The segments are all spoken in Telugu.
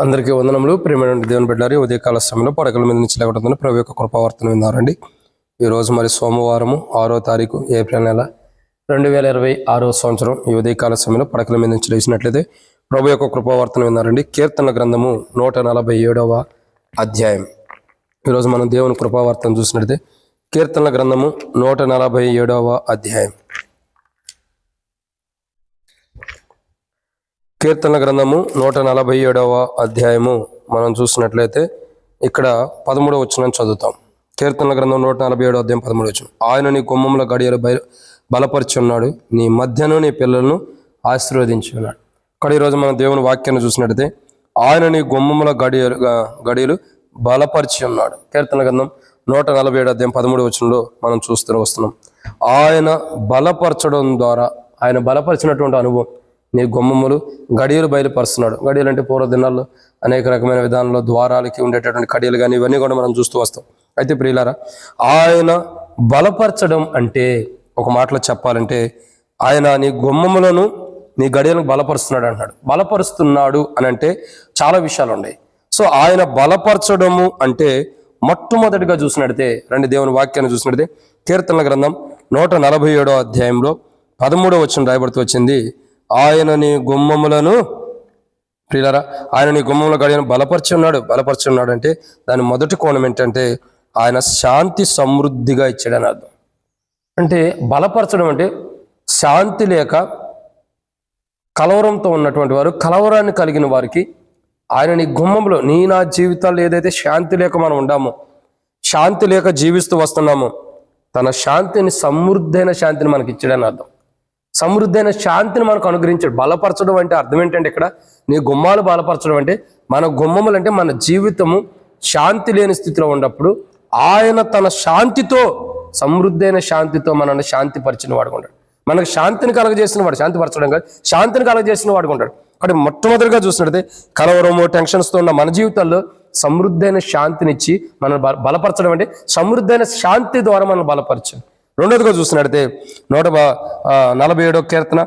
అందరికీ వందనములు. ప్రియమైన దేవుని బిడ్డలారా, ఉదయకాల సమయంలో పడకల మీద నుంచి లేకుండా ప్రభు యొక్క కృపావర్తన విన్నారండి. ఈరోజు మరి సోమవారము 6వ తారీఖు ఏప్రిల్ నెల 2026 సంవత్సరం. ఈ ఉదయకాల సమయంలో పడకల మీద నుంచి లేచినట్లయితే ప్రభు యొక్క కృపావర్తన విన్నారండి. కీర్తన గ్రంథము 147వ అధ్యాయం. ఈరోజు మనం దేవుని కృపావర్తన చూసినట్లయితే కీర్తన గ్రంథము 147వ అధ్యాయం. కీర్తన గ్రంథము 147వ అధ్యాయము మనం చూసినట్లయితే ఇక్కడ 13వ వచనం చదువుతాం. కీర్తన గ్రంథం 147వ అధ్యాయం 13వ వచనం. ఆయన నీ గుమ్మముల గడియలు బలపరిచి ఉన్నాడు, నీ మధ్యను నీ పిల్లలను ఆశీర్వదించి ఉన్నాడు. ఇక్కడ ఈరోజు మనం దేవుని వాక్యాన్ని చూసినట్లయితే ఆయన నీ గుమ్మముల గడియలు బలపరిచి ఉన్నాడు. కీర్తన గ్రంథం 147 అధ్యాయం 13వ వచనంలో మనం చూస్తూ వస్తున్నాం. ఆయన బలపరచడం ద్వారా, ఆయన బలపరిచినటువంటి అనుభవం, నీ గుమ్మములు గడియలు బయలుపరుస్తున్నాడు. గడియలు అంటే పూర్వ దినాల్లో అనేక రకమైన విధానంలో ద్వారాలకి ఉండేటటువంటి కడియలు కానీ ఇవన్నీ కూడా మనం చూస్తూ వస్తాం. అయితే ప్రియులారా, ఆయన బలపరచడం అంటే ఒక మాటలో చెప్పాలంటే ఆయన నీ గుమ్మములను నీ గడియలను బలపరుస్తున్నాడు అంటున్నాడు. బలపరుస్తున్నాడు అని అంటే చాలా విషయాలు ఉన్నాయి. సో ఆయన బలపరచడము అంటే మొట్టమొదటిగా చూసినట్టే రండి దేవుని వాక్యాన్ని చూసినట్టే కీర్తనల గ్రంథం 147వ అధ్యాయంలో 13వ వచనం రాయబడుతూ వచ్చింది. ఆయన నీ గుమ్మములను, ప్రియులారా, ఆయన నీ గుమ్మముల గడియను బలపరిచి ఉన్నాడు అంటే దాని మొదటి కోణం ఏంటంటే ఆయన శాంతి సమృద్ధిగా ఇచ్చాడని అర్థం. అంటే బలపరచడం అంటే శాంతి లేక కలవరంతో ఉన్నటువంటి వారు, కలవరాన్ని కలిగిన వారికి ఆయన నీ గుమ్మంలో, నా జీవితాల్లో ఏదైతే శాంతి లేక మనం ఉండామో, శాంతి లేక జీవిస్తూ వస్తున్నామో, తన శాంతిని, సమృద్ధైన శాంతిని మనకి ఇచ్చాడని అర్థం. సమృద్ధైన శాంతిని మనకు అనుగ్రహించాడు. బలపరచడం అంటే అర్థం ఏంటంటే ఇక్కడ నీ గుమ్మాలు బలపరచడం అంటే మన గుమ్మములు అంటే మన జీవితము శాంతి లేని స్థితిలో ఉన్నప్పుడు ఆయన తన శాంతితో, సమృద్ధైన శాంతితో మనల్ని శాంతిపరిచిన వాడుకుంటాడు. మనకు శాంతిని కలగజేసిన వాడు, శాంతిపరచడం కాదు, శాంతిని కలగజేసిన వాడుకుంటాడు. కాబట్టి మొట్టమొదటిగా చూసినట్లయితే కలవరము, టెన్షన్స్తో ఉన్న మన జీవితాల్లో సమృద్ధైన శాంతినిచ్చి మనం బలపరచడం అంటే సమృద్ధైన శాంతి ద్వారా మనం బలపరచాం. రెండోదిగా చూసినట్లయితే 147వ కీర్తన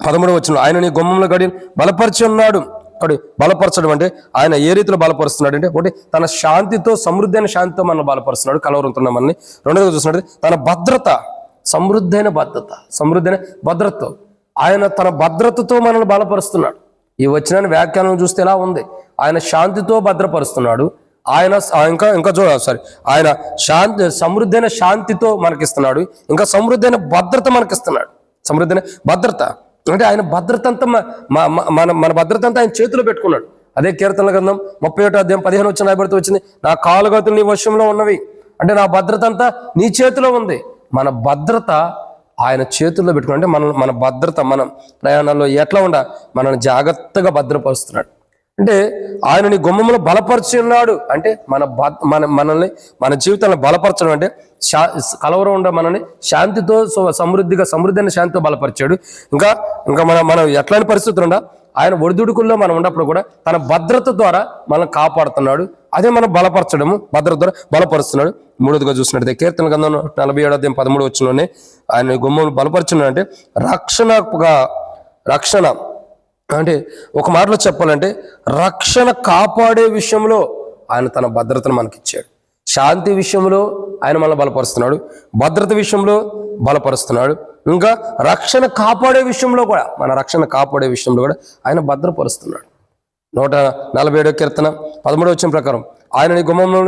13వ వచనం. ఆయన నీ గుమ్మంలో గడియలు బలపరిచి ఉన్నాడు. అక్కడ బలపరచడం అంటే ఆయన ఏ రీతిలో బలపరుస్తున్నాడు అంటే ఒకటి తన శాంతితో, సమృద్ధైన శాంతితో మనం బలపరుస్తున్నాడు, కలవరంతో మనల్ని. రెండోదిగా చూసినట్లయితే తన భద్రత, సమృద్ధైన భద్రతతో ఆయన తన భద్రతతో మనల్ని బలపరుస్తున్నాడు. ఈ వచనాన్ని వ్యాఖ్యానం చూస్తే ఎలా ఉంది? ఆయన శాంతితో భద్రపరుస్తున్నాడు. ఆయన ఆయన సమృద్ధైన శాంతితో మనకిస్తున్నాడు. ఇంకా సమృద్ధైన భద్రత మనకిస్తున్నాడు. సమృద్ధైన భద్రత అంటే ఆయన భద్రత అంతా మన భద్రత అంతా ఆయన చేతిలో పెట్టుకున్నాడు. అదే కీర్తనల గ్రంథం 31వ అధ్యాయం 15వ వచనం రాయబడుతూ వచ్చింది. నా కాలుగతులు నీ వశంలో ఉన్నవి అంటే నా భద్రత అంతా నీ చేతిలో ఉంది. మన భద్రత ఆయన చేతుల్లో పెట్టుకున్నాడు. అంటే మన భద్రత, మన ప్రయాణాల్లో ఎట్లా మనల్ని జాగ్రత్తగా భద్రపరుస్తున్నాడు. అంటే ఆయన నీ గుమ్మములో బలపరిచి ఉన్నాడు అంటే మనల్ని, మన జీవితాలను బలపరచడం అంటే కలవరం ఉండ మనల్ని శాంతితో, సమృద్ధైన శాంతితో బలపరిచాడు. ఇంకా మనం ఎట్లాంటి పరిస్థితులు ఉండా ఆయన ఒడిదుడుకుల్లో మనం ఉన్నప్పుడు కూడా తన భద్రత ద్వారా మనం కాపాడుతున్నాడు. అదే మనం బలపరచడము, భద్రత ద్వారా బలపరుస్తున్నాడు. మూడోదిగా చూసినట్లయితే కీర్తన గ్రంథం 47వ అధ్యాయం 13వ వచనంలోనే ఆయన గుమ్మములు బలపరుచున్నాడు అంటే రక్షణ అంటే ఒక మాటలో చెప్పాలంటే రక్షణ కాపాడే విషయంలో ఆయన తన భద్రతను మనకిచ్చాడు. శాంతి విషయంలో ఆయన మనల్ని బలపరుస్తున్నాడు, భద్రత విషయంలో బలపరుస్తున్నాడు. ఇంకా రక్షణ కాపాడే విషయంలో కూడా, మన రక్షణ కాపాడే విషయంలో కూడా ఆయన భద్రపరుస్తున్నాడు. 147వ కీర్తన 13వ వచనం ప్రకారం ఆయన నీ గుమ్మంలో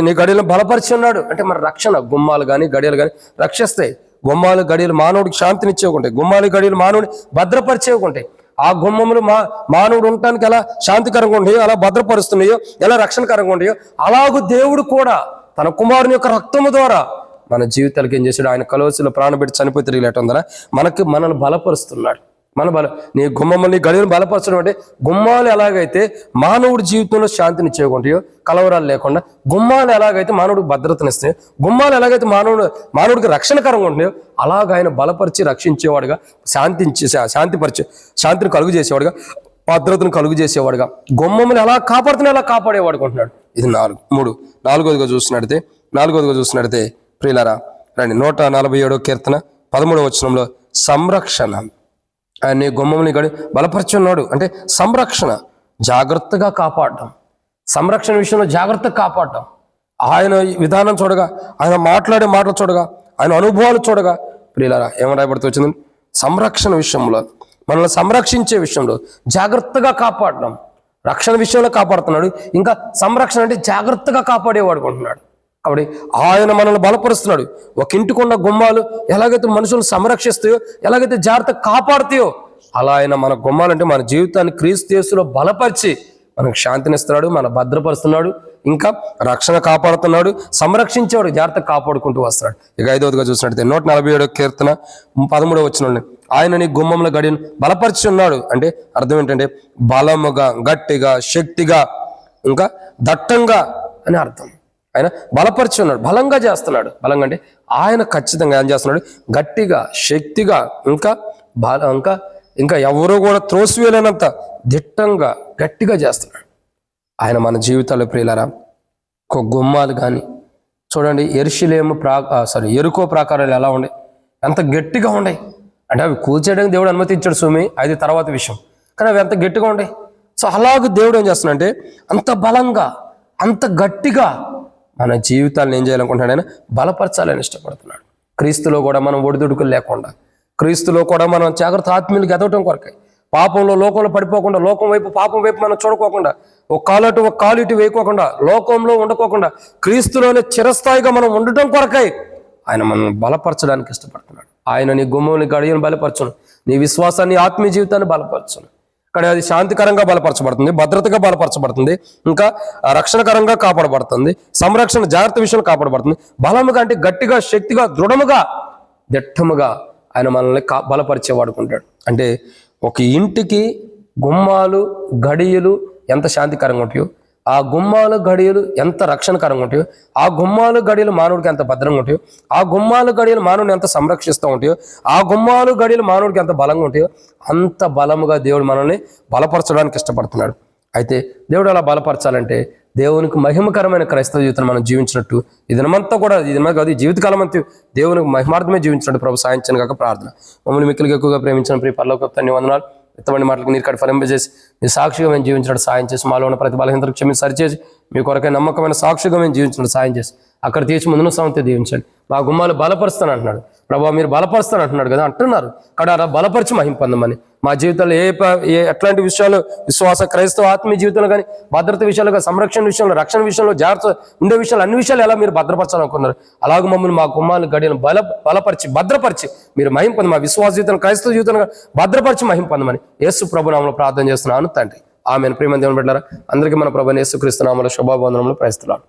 నీ గడియలను బలపరిచి ఉన్నాడు అంటే మన రక్షణ, గుమ్మాలు కానీ గడియలు కానీ రక్షిస్తాయి. గుమ్మాలు గడియలు మానవుడికి శాంతినిచ్చేవుకుంటాయి, గుమ్మాలు గడియలు మానవుని భద్రపరిచేవుకుంటాయి. ఆ గుమ్మములు మానవుడు ఉండటానికి ఎలా శాంతికరంగా ఉంటాయో, అలా భద్రపరుస్తున్నాయో, ఎలా రక్షణకరంగా ఉంటాయో, అలాగూ దేవుడు కూడా తన కుమారుని యొక్క రక్తము ద్వారా మన జీవితాలకు ఏం చేశాడు? ఆయన కలువసిలో ప్రాణపెట్టి చనిపోయి తిరిగి లేటం ద్వారా మనల్ని బలపరుస్తున్నాడు. నీ గుమ్మల్ని గడియలను బలపరచడం అంటే గుమ్మాలు ఎలాగైతే మానవుడి జీవితంలో శాంతిని చేయకుంటాయో, కలవరాలు లేకుండా, గుమ్మాలు ఎలాగైతే మానవుడికి భద్రతనిస్తాయో, గుమ్మాలు ఎలాగైతే మానవుడికి రక్షణకరంగా ఉంటాయో, అలాగ ఆయన బలపరిచి రక్షించేవాడుగా, శాంతిని కలుగు చేసేవాడుగా, భద్రతను కలుగు చేసేవాడుగా, గుమ్మములు ఎలా కాపాడుతున్నా ఎలా కాపాడేవాడు అంటున్నాడు. ఇది నాలుగోదిగా చూసినట్లయితే ప్రియులారా రండి 147వ కీర్తన 13వ వచనంలో సంరక్షణ. ఆయన గుమ్మముని గడి బలపరిచి ఉన్నాడు అంటే సంరక్షణ. జాగ్రత్తగా కాపాడడం, సంరక్షణ విషయంలో జాగ్రత్తగా కాపాడడం, ఆయన విధానం చూడగా, ఆయన మాట్లాడే మాటలు చూడగా, ఆయన అనుభవాలు చూడగా ప్రియులారా ఏమని రాయబడుతూ వచ్చింది? సంరక్షణ విషయంలో, మనల్ని సంరక్షించే విషయంలో జాగ్రత్తగా కాపాడడం. రక్షణ విషయంలో కాపాడుతున్నాడు, ఇంకా సంరక్షణ అంటే జాగ్రత్తగా కాపాడేవాడు అంటున్నాడు. కాబట్టి ఆయన మనల్ని బలపరుస్తున్నాడు. ఒక ఇంటికున్న గుమ్మాలు ఎలాగైతే మనుషులను సంరక్షిస్తాయో, ఎలాగైతే జాగ్రత్త కాపాడుతాయో, అలా ఆయన మన గుమ్మాలంటే మన జీవితాన్ని క్రీస్తు యేసులో బలపరిచి మనకు శాంతినిస్తున్నాడు, మన భద్రపరుస్తున్నాడు, ఇంకా రక్షణ కాపాడుతున్నాడు, సంరక్షించేవాడు జాగ్రత్త కాపాడుకుంటూ వస్తున్నాడు. ఇక 5వదిగా చూసినట్లయితే 147 కీర్తన 13 వచనం, ఆయన నీ గుమ్మంలో గడియను బలపరిచి ఉన్నాడు అంటే అర్థం ఏంటంటే బలముగా, గట్టిగా, శక్తిగా, ఇంకా దట్టంగా అని అర్థం. ఆయన బలపరిచి ఉన్నాడు, బలంగా చేస్తున్నాడు. బలంగా అంటే ఆయన ఖచ్చితంగా ఏం చేస్తున్నాడు? గట్టిగా, శక్తిగా, ఇంకా ఎవరో కూడా త్రోసివేయలేనంత దిట్టంగా, గట్టిగా చేస్తున్నాడు. ఆయన మన జీవితాల్లో ప్రియులారా ఒక గుమ్మాలు కానీ చూడండి, ఎరుకో ప్రాకారాలు ఎలా ఉండే, ఎంత గట్టిగా ఉన్నాయి అంటే అవి కూల్చేయడానికి దేవుడు అనుమతించాడు సుమి, అది తర్వాత విషయం, కానీ అవి ఎంత గట్టిగా ఉన్నాయి. సో అలాగే దేవుడు ఏం చేస్తున్నాడంటే అంత బలంగా, అంత గట్టిగా మన జీవితాలను ఏం చేయాలనుకుంటున్నాడు? ఆయన బలపరచాలని ఇష్టపడుతున్నాడు. క్రీస్తులో కూడా మనం ఒడిదుడుకులు లేకుండా, క్రీస్తులో కూడా మనం జాగ్రత్త ఆత్మీయులకు ఎదవటం కొరకై, పాపంలో లోకంలో పడిపోకుండా, లోకం వైపు పాపం వైపు మనం చూడకోకుండా, ఒక కాలు ఇటు వేయకోకుండా, లోకంలో ఉండకోకుండా క్రీస్తులోనే చిరస్థాయిగా మనం ఉండటం కొరకై ఆయన మనల్ని బలపరచడానికి ఇష్టపడుతున్నాడు. ఆయన నీ గుమ్మంని గడియను బలపరచును, నీ విశ్వాసాన్ని, ఆత్మీయ జీవితాన్ని బలపరచును. కానీ అది శాంతికరంగా బలపరచబడుతుంది, భద్రతగా బలపరచబడుతుంది, ఇంకా రక్షణకరంగా కాపాడబడుతుంది, సంరక్షణ జాగ్రత్త విషయంలో కాపాడబడుతుంది. బలముగా అంటే గట్టిగా, శక్తిగా, దృఢముగా, దిట్టముగా ఆయన మనల్ని బలపరిచే వాడుకుంటాడు. అంటే ఒక ఇంటికి గుమ్మాలు, గడియలు ఎంత శాంతికరంగా ఉంటాయో, ఆ గుమ్మాలు, గడియలు ఎంత రక్షణకరంగా ఉంటాయో, ఆ గుమ్మాలు, గడియలు మానవుడికి ఎంత భద్రంగా ఉంటాయో, ఆ గుమ్మాలు, గడియలు మానవుని ఎంత సంరక్షిస్తూ ఉంటాయో, ఆ గుమ్మాలు, గడియలు మానవుడికి ఎంత బలంగా ఉంటాయో, అంత బలముగా దేవుడు మనల్ని బలపరచడానికి ఇష్టపడుతున్నాడు. అయితే దేవుడు అలా బలపరచాలంటే దేవునికి మహిమకరమైన క్రైస్తవ జీవితం మనం జీవించినట్టు ఈ దినమంతా కూడా, ఈ దినం కాదు, ఈ జీవితకాలం అంతా దేవునికి మహిమార్థమే జీవించినట్టు ప్రభు సాయించను కాక ప్రార్థన. మమ్మల్ని మిక్కిలిగా ఎక్కువగా ప్రేమించిన ప్రియ పరలోక తండ్రి వందనాలు. ఎత్తబడి మాటలకు నీరు కట్టి ఫలింపజేసి మీ సాక్షిగా మేము జీవించడం సాయం చేసి, మాలో ఉన్న ప్రతి బలహీనతకు క్షమించి సరిచేసి, మీ కొరకై నమ్మకమైన సాక్షిగా మేము జీవించడం సాయం చేసి, అక్కడ తీర్చి ముందున సంగతి దీవించండి. మా గుమ్మాలు బలపరుస్తాను అంటున్నాడు ప్రభావ, మీరు బలపరుస్తాను అంటున్నాడు కదా అంటున్నారు కదా, అలా బలపరిచి మహిమ పొందమని మా జీవితంలో ఎట్లాంటి విషయాలు, విశ్వాస క్రైస్తవ ఆత్మీయ జీవితంలో కానీ, భద్రత విషయాలు, సంరక్షణ విషయంలో, రక్షణ విషయంలో, జాగ్రత్త ఉండే విషయాలు, అన్ని విషయాలు ఎలా మీరు భద్రపరచాలనుకున్నారు, అలాగే మమ్మల్ని మా గుమ్మాలు గడియను బలపరిచి భద్రపరిచి మీరు మహిమ పొంది, మా విశ్వాస జీవితం, క్రైస్తవ జీవితంలో భద్రపరిచి మహిమ పొందమని యేసు ప్రభు నామములో ప్రార్థన చేస్తున్నాను తండ్రి. ఆమెను. ప్రేమ దేవుని బిడ్డలారా, అందరికీ మన ప్రభువైన యేసుక్రీస్తు నామములో శుభావందనములు. ప్రైస్తున్నాను.